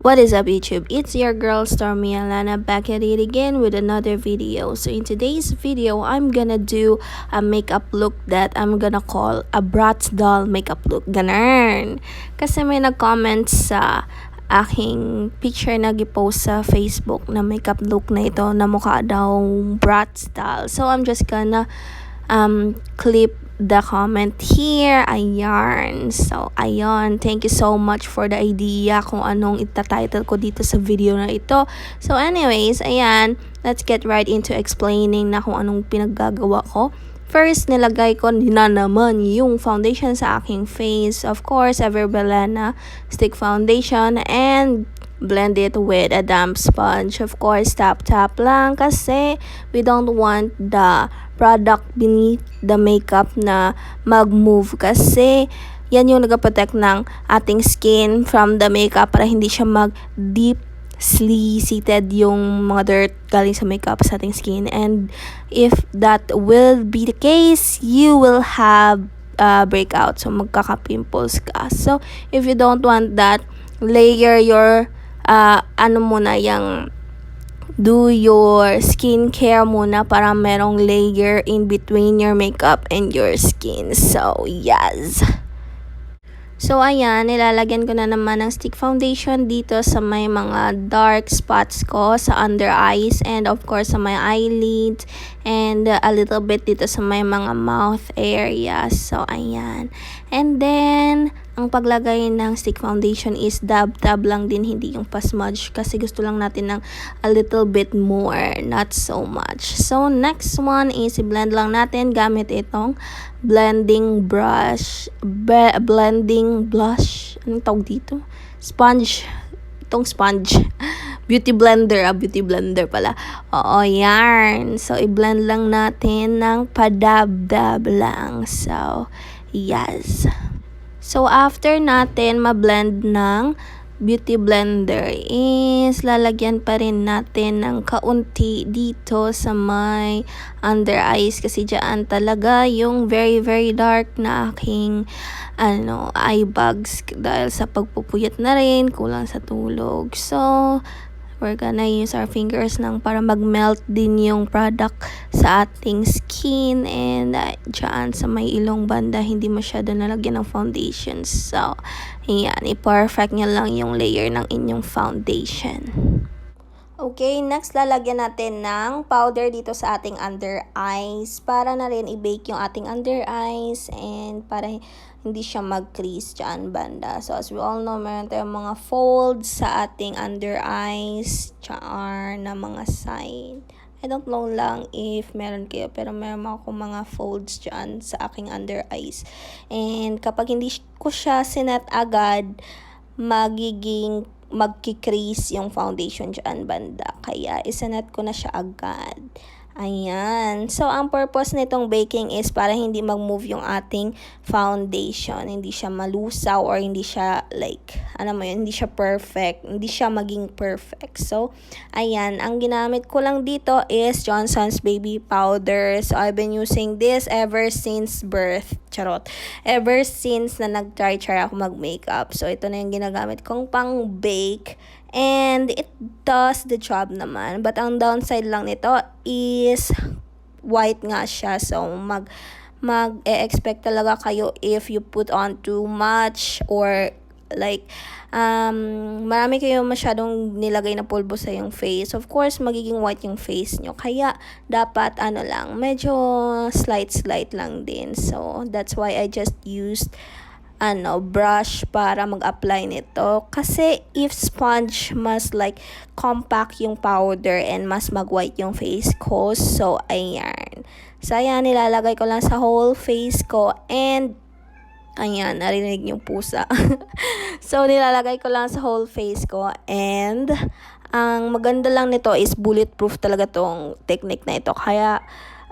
What is up YouTube? It's your girl Stormialena back at it again with another video. So in today's video, I'm gonna do a makeup look that I'm gonna call a BRATZ doll makeup look. Ganun! Kasi may nag-comment sa aking picture na gipost sa Facebook na makeup look na ito na mukha daw BRATZ doll. So I'm just gonna clip the comment here. Ayan. So, ayan. Thank you so much for the idea kung anong itatitle ko dito sa video na ito. So, anyways, ayan. Let's get right into explaining na kung anong pinaggagawa ko. First, nilagay ko na naman yung foundation sa aking face. Of course, Everbelena stick foundation and blend it with a damp sponge. Of course, tap lang kasi we don't want the product beneath the makeup na mag-move kasi yan yung nag-protect ng ating skin from the makeup para hindi siya deeply seated yung mga dirt galing sa makeup sa ating skin. And if that will be the case, you will have breakout. So, magkaka-pimples ka. So, if you don't want that, layer your do your skincare muna para merong layer in between your makeup and your skin. So, yes. So, ayan, nilalagyan ko na naman ng stick foundation dito sa may mga dark spots ko sa under eyes and of course sa my eyelids and a little bit dito sa may mga mouth area. So, ayan. And then, ang paglagay ng stick foundation is dab-dab lang din, hindi yung pa-smudge kasi gusto lang natin ng a little bit more, not so much. So, next one is i-blend lang natin gamit itong blending brush, blending blush, anong tawag dito? Sponge, itong sponge. Beauty blender pala. Oo, yarn. So, i-blend lang natin ng padab-dab lang. So, yes. So, after natin ma-blend ng beauty blender is lalagyan pa rin natin ng kaunti dito sa may under eyes kasi dyan talaga yung very dark na aking eye bags dahil sa pagpupuyat na rin, kulang sa tulog. So, we're gonna use our fingers para mag-melt din yung product sa ating skin and dyan sa may ilong banda hindi masyado nalagyan ng foundation. So, ayan, i-perfect nyo lang yung layer ng inyong foundation. Okay, next lalagyan natin ng powder dito sa ating under eyes para na rin i-bake yung ating under eyes and para hindi siya mag-crease dyan banda. So, as we all know, meron tayong mga folds sa ating under eyes na mga side. I don't know lang if meron kayo, pero meron ako mga folds dyan sa aking under eyes. And kapag hindi ko siya sinet agad, magkikrease yung foundation dyan banda. Kaya isinet ko na siya agad. Ayan. So, ang purpose nitong baking is para hindi mag-move yung ating foundation. Hindi siya malusaw or hindi siya hindi siya perfect. Hindi siya maging perfect. So, ayan. Ang ginamit ko lang dito is Johnson's Baby Powder. So, I've been using this ever since birth. Charot. Ever since na nag-try ako mag-makeup. So, ito na yung ginagamit kong pang-bake. And it does the job naman. But ang downside lang nito is white nga siya. So, mag-expect talaga kayo if you put on too much or marami kayo masyadong nilagay na pulbo sa yung face. Of course, magiging white yung face nyo. Kaya, dapat medyo slight lang din. So, that's why I just used brush para mag-apply nito. Kasi if sponge, mas compact yung powder and mas mag-white yung face ko. So, ayan. So, ayan, nilalagay ko lang sa whole face ko and ayan, narinig yung pusa. So, nilalagay ko lang sa whole face ko and ang maganda lang nito is bulletproof talaga tong technique na ito. Kaya,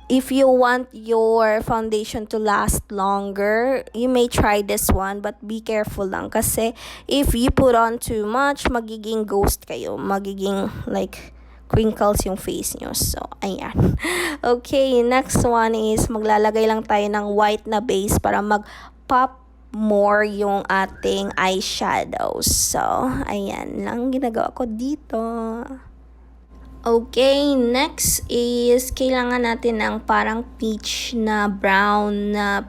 if you want your foundation to last longer, you may try this one, but be careful lang kasi if you put on too much, magiging ghost kayo. Magiging crinkles yung face nyo. So, ayan. Okay, next one is maglalagay lang tayo ng white na base para mag-pop more yung ating eyeshadow. So, ayan lang ginagawa ko dito. Okay, next is kailangan natin ng parang peach na brown na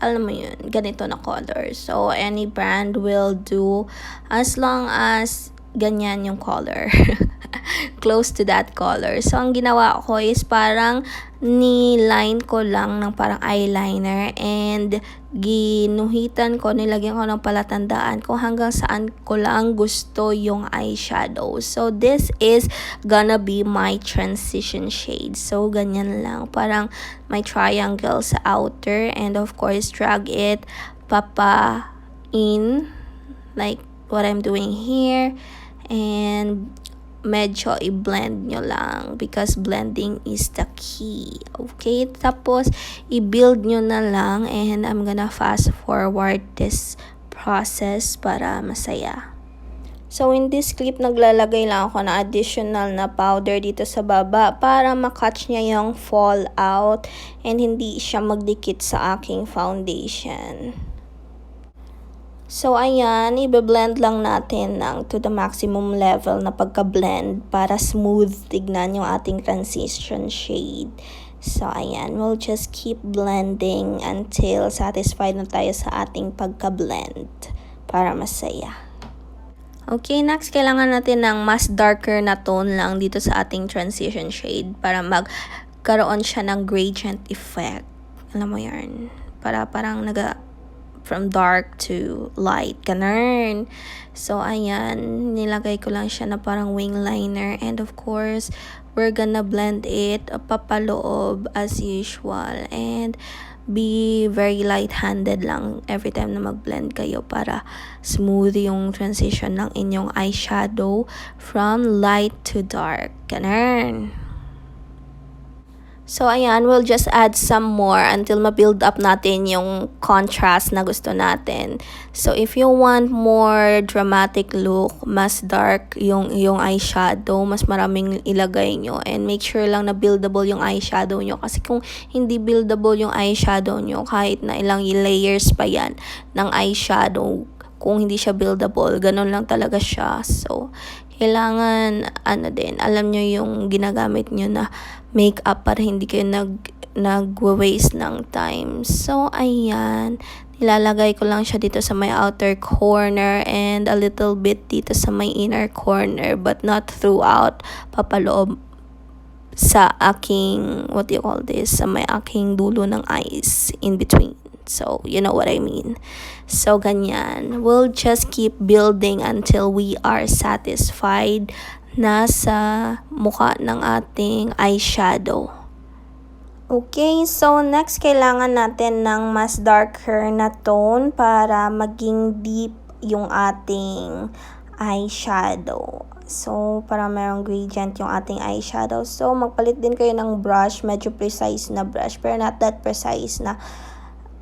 alam mo yun, ganito na color. So, any brand will do as long as ganyan yung color. Close to that color. So, ang ginawa ko is parang ni-line ko lang ng parang eyeliner and ginuhitan ko, nilagyan ko ng palatandaan kung hanggang saan ko lang gusto yung eyeshadow. So, this is gonna be my transition shade. So, ganyan lang. Parang may triangle sa outer and of course, drag it papa in like what I'm doing here and medyo i-blend nyo lang because blending is the key. Okay? Tapos, i-build nyo na lang and I'm gonna fast forward this process para masaya. So, in this clip, naglalagay lang ako na additional na powder dito sa baba para makatch niya yung fallout and hindi siya magdikit sa aking foundation. So, ayan, i-blend lang natin to the maximum level na pagka-blend para smooth tignan yung ating transition shade. So, ayan, we'll just keep blending until satisfied na tayo sa ating pagka-blend para masaya. Okay, next, kailangan natin ng mas darker na tone lang dito sa ating transition shade para magkaroon siya ng gradient effect. Alam mo yarn, para parang from dark to light, ganun. So, ayan, nilagay ko lang siya na parang wing liner. And of course, we're gonna blend it papaloob as usual. And be very light-handed lang every time na mag-blend kayo para smooth yung transition ng inyong eyeshadow from light to dark. Ganun. So, ayan, we'll just add some more until ma-build up natin yung contrast na gusto natin. So, if you want more dramatic look, mas dark yung eyeshadow, mas maraming ilagay nyo. And make sure lang na buildable yung eyeshadow nyo. Kasi kung hindi buildable yung eyeshadow nyo, kahit na ilang layers pa yan ng eyeshadow, kung hindi siya buildable, ganun lang talaga siya. So, kailangan, alam nyo yung ginagamit nyo na makeup para hindi kayo nag-waste ng time. So, ayan. Nilalagay ko lang siya dito sa my outer corner and a little bit dito sa my inner corner but not throughout. Papaloob sa aking, sa may aking dulo ng eyes in between. So, you know what I mean. So, ganyan. We'll just keep building until we are satisfied na sa mukha ng ating eyeshadow. Okay, so next kailangan natin ng mas darker na tone para maging deep yung ating eyeshadow. So, para merong gradient yung ating eyeshadow. So, magpalit din kayo ng brush, medyo precise na brush, pero not that precise na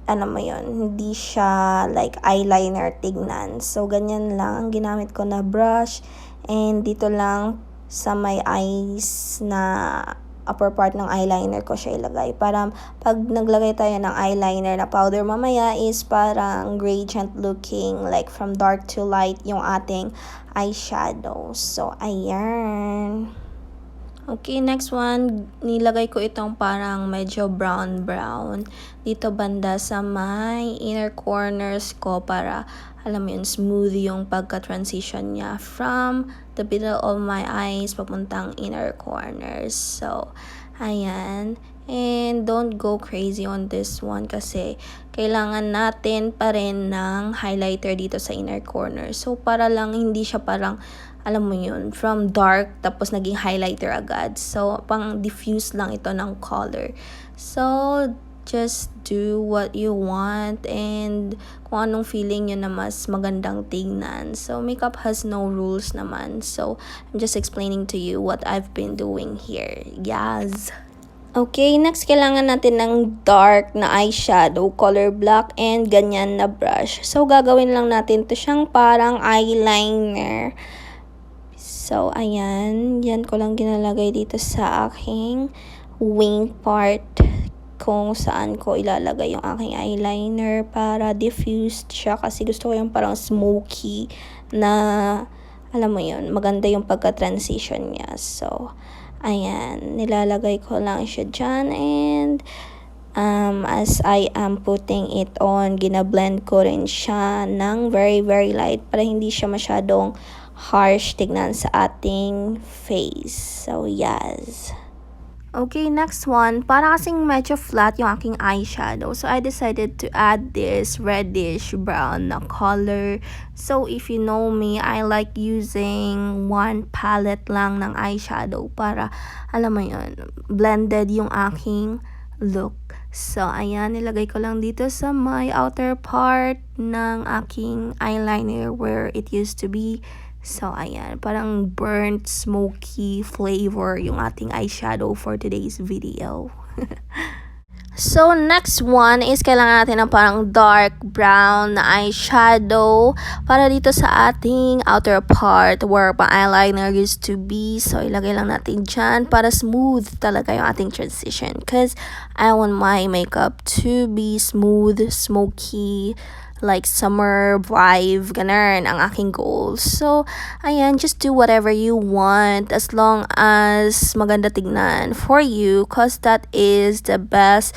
hindi siya like eyeliner tignan. So, ganyan lang ang ginamit ko na brush. And dito lang sa may eyes na upper part ng eyeliner ko siya ilagay. Para pag naglagay tayo ng eyeliner na powder mamaya is parang gradient looking like from dark to light yung ating eyeshadow. So, ayan. Okay, next one, nilagay ko itong parang medyo brown dito banda sa my inner corners ko para, alam mo yun, smooth yung pagka-transition niya from the middle of my eyes papuntang inner corners. So, ayan. And don't go crazy on this one kasi kailangan natin pa rin ng highlighter dito sa inner corner. So, para lang hindi siya parang, alam mo yun, from dark tapos naging highlighter agad. So, pang diffuse lang ito ng color. So, just do what you want and kung anong feeling nyo na mas magandang tingnan. So, makeup has no rules naman. So, I'm just explaining to you what I've been doing here. Yes! Okay, next kailangan natin ng dark na eyeshadow, color black, and ganyan na brush. So, gagawin lang natin to siyang parang eyeliner. So, ayan. Yan ko lang ginalagay dito sa aking wing part. kung saan ko ilalagay yung aking eyeliner para diffused siya kasi gusto ko yung parang smoky na, alam mo yun, maganda yung pagka-transition niya. So, ayan, nilalagay ko lang siya dyan and as I am putting it on, ginablend ko rin siya ng very very light para hindi siya masyadong harsh tignan sa ating face. So, yes. Okay, next one. Para kasing medyo flat yung aking eyeshadow. So, I decided to add this reddish brown na color. So, if you know me, I like using one palette lang ng eyeshadow para, alam mo yun, blended yung aking look. So, ayan, nilagay ko lang dito sa my outer part ng aking eyeliner where it used to be. So, ayan, parang burnt, smoky flavor yung ating eyeshadow for today's video. So, next one is kailangan natin ng parang dark brown na eyeshadow para dito sa ating outer part where my eyeliner used to be. So, ilagay lang natin dyan para smooth talaga yung ating transition. Because I want my makeup to be smooth, smoky, like summer vibe, ganun ang aking goal. So, ayan, just do whatever you want as long as maganda tignan for you cause that is the best,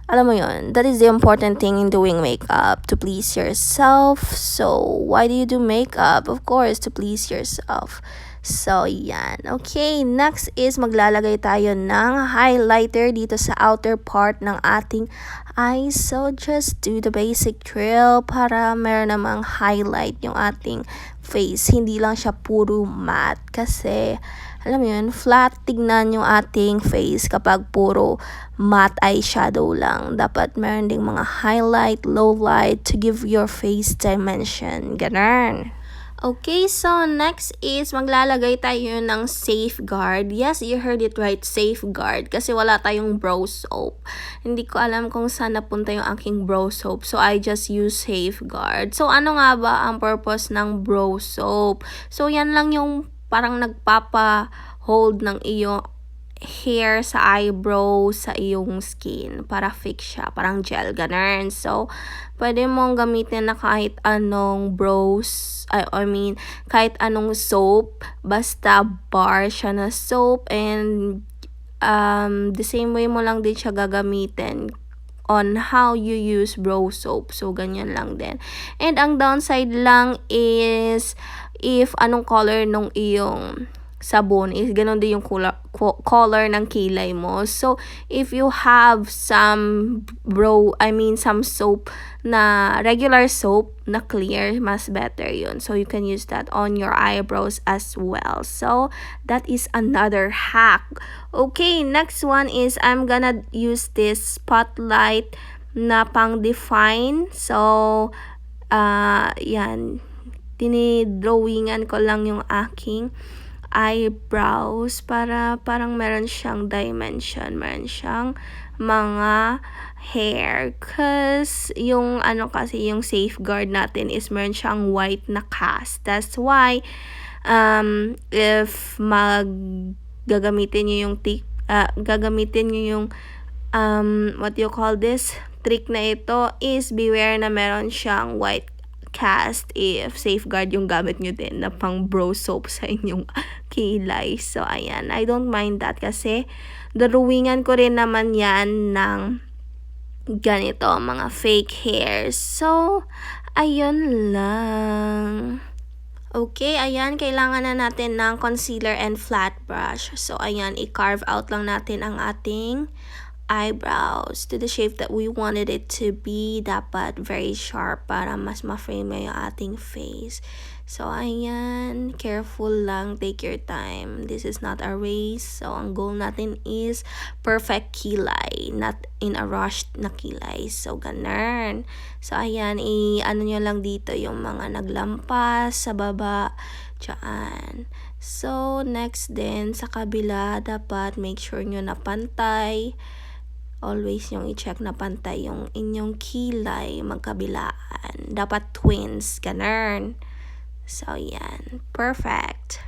alam mo yun, that is the important thing in doing makeup, to please yourself. So, why do you do makeup? Of course, to please yourself. So, yan. Okay, next is maglalagay tayo ng highlighter dito sa outer part ng ating eyes. So, just do the basic drill para meron namang highlight yung ating face. Hindi lang siya puro matte kasi, alam mo yun, flat tignan yung ating face kapag puro matte eyeshadow lang. Dapat meron ding mga highlight, low light to give your face dimension. Ganun. Okay, so next is maglalagay tayo ng safeguard. Yes, you heard it right, safeguard. Kasi wala tayong brow soap. Hindi ko alam kung saan napunta yung aking brow soap. So, I just use safeguard. So, ano nga ba ang purpose ng brow soap? So, yan lang yung parang nagpapa-hold ng iyong hair sa eyebrow sa iyong skin para fix siya, parang gel, ganun. So, pwede mong gamitin na kahit anong kahit anong soap, basta bar siya na soap and the same way mo lang din siya gagamitin on how you use brow soap. So, ganyan lang din. And ang downside lang is if anong color nung iyong sabon is ganun din yung color ng kilay mo. So, if you have some soap na regular soap na clear, mas better yun. So, you can use that on your eyebrows as well. So, that is another hack. Okay, next one is I'm gonna use this spotlight na pang define. So, yan. Dinidrawingan ko lang yung aking eyebrows para parang meron siyang dimension, meron siyang mga hair. Cause yung kasi yung safeguard natin is meron siyang white na cast. That's why if gagamitin niyo yung what do you call this trick na ito is beware na meron siyang white cast if safeguard yung gamit nyo din na pang brow soap sa inyong kilay. So, ayan. I don't mind that kasi drawingan ko rin naman yan ng ganito, mga fake hairs. So, ayun lang. Okay, ayan. Kailangan na natin ng concealer and flat brush. So, ayan. I-carve out lang natin ang ating eyebrows to the shape that we wanted it to be. Dapat very sharp para mas ma-frame yung ating face. So, ayan. Careful lang. Take your time. This is not a race. So, ang goal natin is perfect kilay. Not in a rushed na kilay. So, ganun. So, ayan. Ano nyo lang dito yung mga naglampas sa baba. Diyan. So, next din sa kabila, dapat make sure nyo na pantay. Always yung i-check na pantay yung inyong kilay magkabilaan. Dapat twins, ganun. So, yan. Perfect.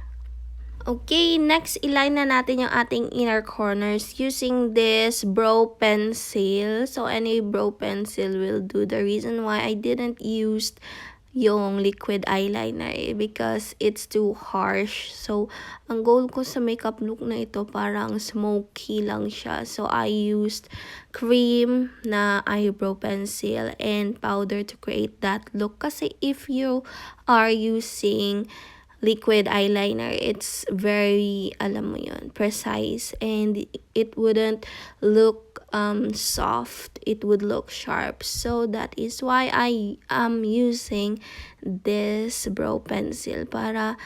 Okay, next iline na natin yung ating inner corners using this brow pencil. So, any brow pencil will do. The reason why I didn't use yung liquid eyeliner because it's too harsh. So, ang goal ko sa makeup look na ito parang smoky lang siya. So, I used cream na eyebrow pencil and powder to create that look. Kasi if you are using liquid eyeliner, it's very, alam mo yun, precise, and it wouldn't look soft, it would look sharp. So that is why I am using this brow pencil para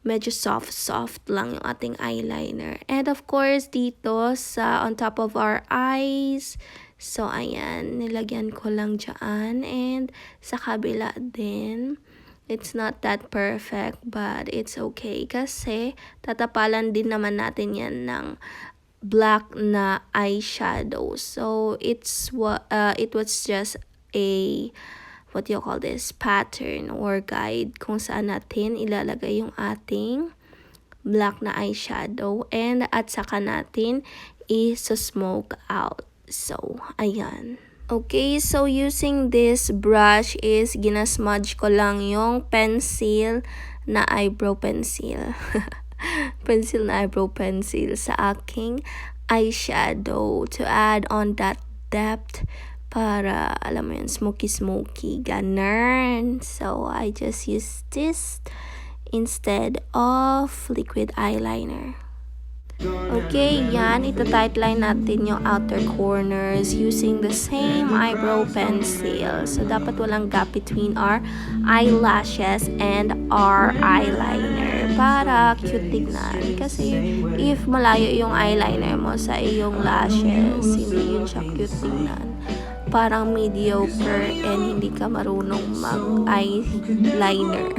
medyo soft lang yung ating eyeliner. And of course, dito sa on top of our eyes, so ayan, nilagyan ko lang dyan, and sa kabila din. It's not that perfect, but it's okay kasi tatapalan din naman natin yan ng black na eyeshadow. So it was just a what do you call this, pattern or guide kung saan natin ilalagay yung ating black na eyeshadow, and at saka natin i-smoke out. So ayan. Okay, so using this brush is ginasmudge ko lang yung pencil na eyebrow pencil. Pencil na eyebrow pencil sa aking eyeshadow to add on that depth para, alam mo yun, smoky, ganun. So, I just use this instead of liquid eyeliner. Okay, yan. Ita-tightline natin yung outer corners using the same eyebrow pencil. So, dapat walang gap between our eyelashes and our eyeliner para cute tignan. Kasi, if malayo yung eyeliner mo sa iyong lashes, hindi yun siya cute tignan. Parang mediocre and hindi ka marunong mag-eyeliner.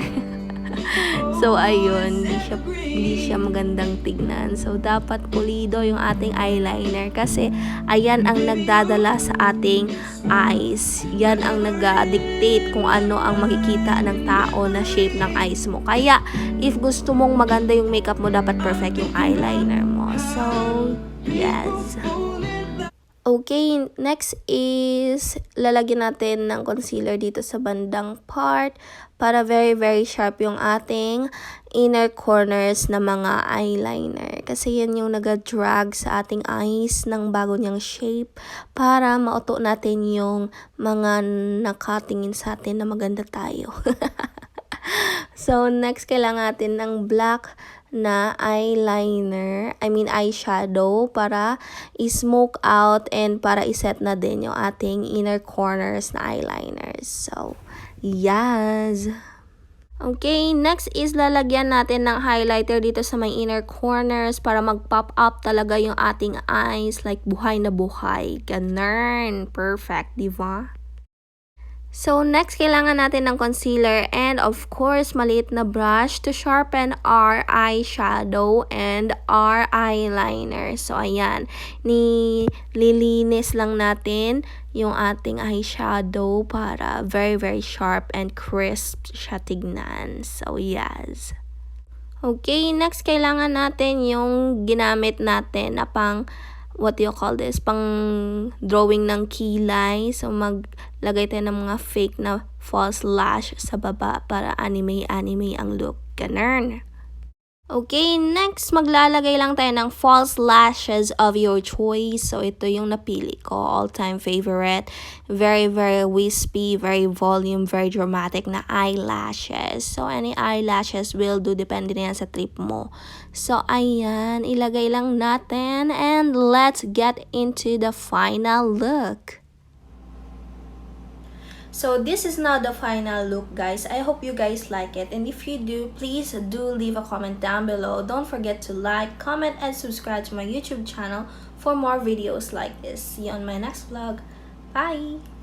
So, ayun, hindi siya magandang tignan. So, dapat pulido yung ating eyeliner kasi ayan ang nagdadala sa ating eyes. Yan ang nag-dictate kung ano ang makikita ng tao na shape ng eyes mo. Kaya, if gusto mong maganda yung makeup mo, dapat perfect yung eyeliner mo. So, yes. Okay, next is lalagyan natin ng concealer dito sa bandang part para very sharp yung ating inner corners na mga eyeliner. Kasi yan yung nag-drag sa ating eyes ng bago niyang shape para mauto natin yung mga nakatingin sa atin na maganda tayo. So, next kailangan natin ng black na eyeshadow para i-smoke out and para i-set na din yung ating inner corners na eyeliners. So, yes! Okay, next is lalagyan natin ng highlighter dito sa may inner corners para mag-pop up talaga yung ating eyes like buhay na buhay. Ganun! Perfect, diba? So, next, kailangan natin ng concealer and of course, maliit na brush to sharpen our eyeshadow and our eyeliner. So, ayan. Nililinis lang natin yung ating eyeshadow para very sharp and crisp siya tignan. So, yes. Okay, next, kailangan natin yung ginamit natin na pang pang drawing ng kilay. So, maglagay tayo ng mga fake na false lash sa baba para anime ang look. Ganun. Okay, next, maglalagay lang tayo ng false lashes of your choice. So, ito yung napili ko. All-time favorite. Very wispy, very volume, very dramatic na eyelashes. So, any eyelashes will do. Depende na yan sa trip mo. So, ayan. Ilagay lang natin. And let's get into the final look. So, this is now the final look, guys. I hope you guys like it. And if you do, please do leave a comment down below. Don't forget to like, comment, and subscribe to my YouTube channel for more videos like this. See you on my next vlog. Bye!